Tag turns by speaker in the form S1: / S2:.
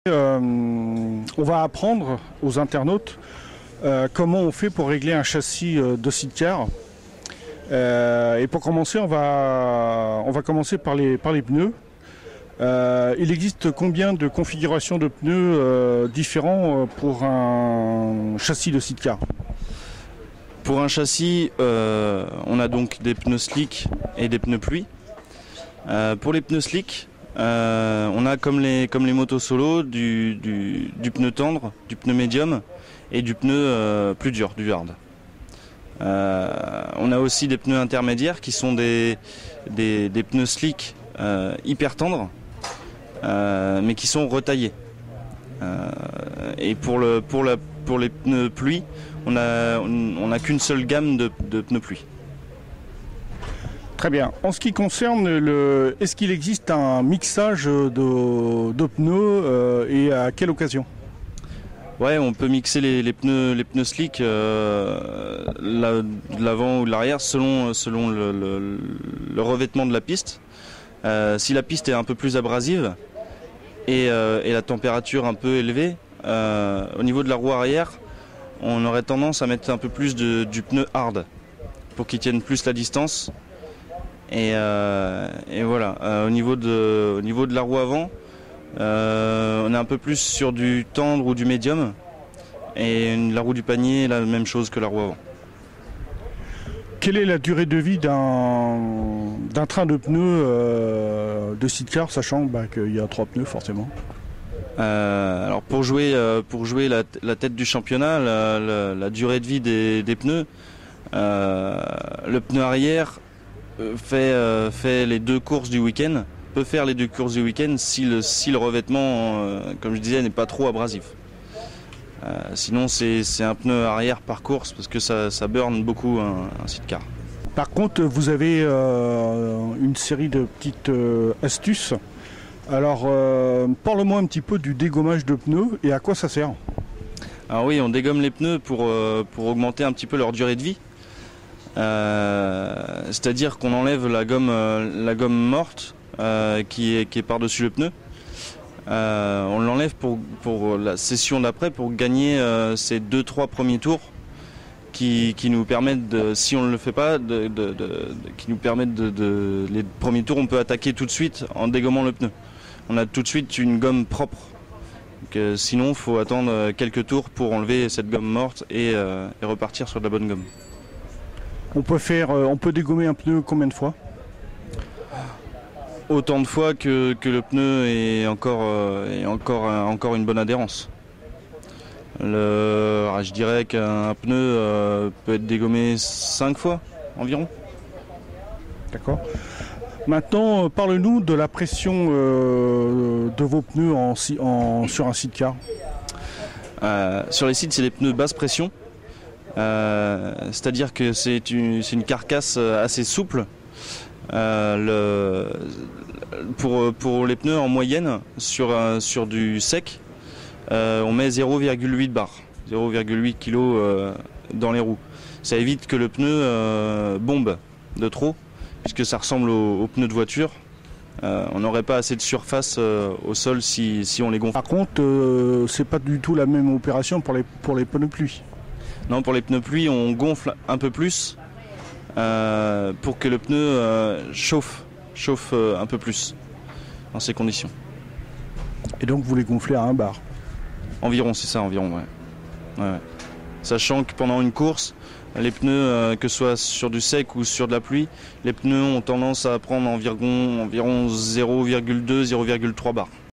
S1: On va apprendre aux internautes comment on fait pour régler un châssis de sidecar. Et pour commencer, on va commencer par les pneus. Il existe combien de configurations de pneus différents pour un châssis de sidecar?
S2: Pour un châssis, on a donc des pneus slick et des pneus pluie. Pour les pneus slick, on a comme les motos solo du pneu tendre, du pneu médium et du pneu plus dur, du hard. On a aussi des pneus intermédiaires qui sont des pneus slick hyper tendres mais qui sont retaillés. Et pour les pneus pluie, on n'a qu'une seule gamme de pneus pluie.
S1: Très bien. En ce qui concerne est-ce qu'il existe un mixage de pneus et à quelle occasion?
S2: Ouais, on peut mixer les pneus slick de l'avant ou de l'arrière selon le revêtement de la piste. Si la piste est un peu plus abrasive et la température un peu élevée, au niveau de la roue arrière, on aurait tendance à mettre un peu plus du pneu hard pour qu'il tienne plus la distance. Et voilà, au niveau de la roue avant, on est un peu plus sur du tendre ou du médium. Et la roue du panier est la même chose que la roue avant.
S1: Quelle est la durée de vie d'un train de pneus de sidecar, sachant qu'il y a 3 pneus forcément?
S2: Alors pour jouer la tête du championnat, la durée de vie des pneus, le pneu arrière fait les 2 courses du week-end, peut faire les 2 courses du week-end si le revêtement, comme je disais, n'est pas trop abrasif. Sinon c'est un pneu arrière par course parce que ça burn beaucoup un sidecar.
S1: Par contre, vous avez une série de petites astuces. Alors, parle-moi un petit peu du dégommage de pneus et à quoi ça sert.
S2: Alors oui, on dégomme les pneus pour augmenter un petit peu leur durée de vie. C'est-à-dire qu'on enlève la gomme morte qui est par-dessus le pneu. On l'enlève pour la session d'après pour gagner ces 2-3 premiers tours qui nous permettent, si on ne le fait pas, qui nous permettent les premiers tours, on peut attaquer tout de suite en dégommant le pneu. On a tout de suite une gomme propre. Donc, sinon, il faut attendre quelques tours pour enlever cette gomme morte et repartir sur de la bonne gomme.
S1: On peut dégommer un pneu combien de fois?
S2: Autant de fois que le pneu ait encore une bonne adhérence. Je dirais qu'un pneu peut être dégommé 5 fois environ.
S1: D'accord. Maintenant, parle-nous de la pression de vos pneus sur un sidecar.
S2: Sur les sides, c'est des pneus basse pression. C'est-à-dire que c'est une carcasse assez souple. Pour les pneus en moyenne, sur du sec, on met 0,8 bar, 0,8 kg dans les roues. Ça évite que le pneu bombe de trop, puisque ça ressemble aux pneus de voiture. On n'aurait pas assez de surface au sol si on les gonfle.
S1: Par contre, c'est pas du tout la même opération pour les pneus pluie.
S2: Non, pour les pneus pluie, on gonfle un peu plus pour que le pneu chauffe un peu plus dans ces conditions.
S1: Et donc vous les gonflez à 1 bar?
S2: Environ, c'est ça, environ, ouais. Sachant que pendant une course, les pneus, que ce soit sur du sec ou sur de la pluie, les pneus ont tendance à prendre environ 0,2-0,3 bar.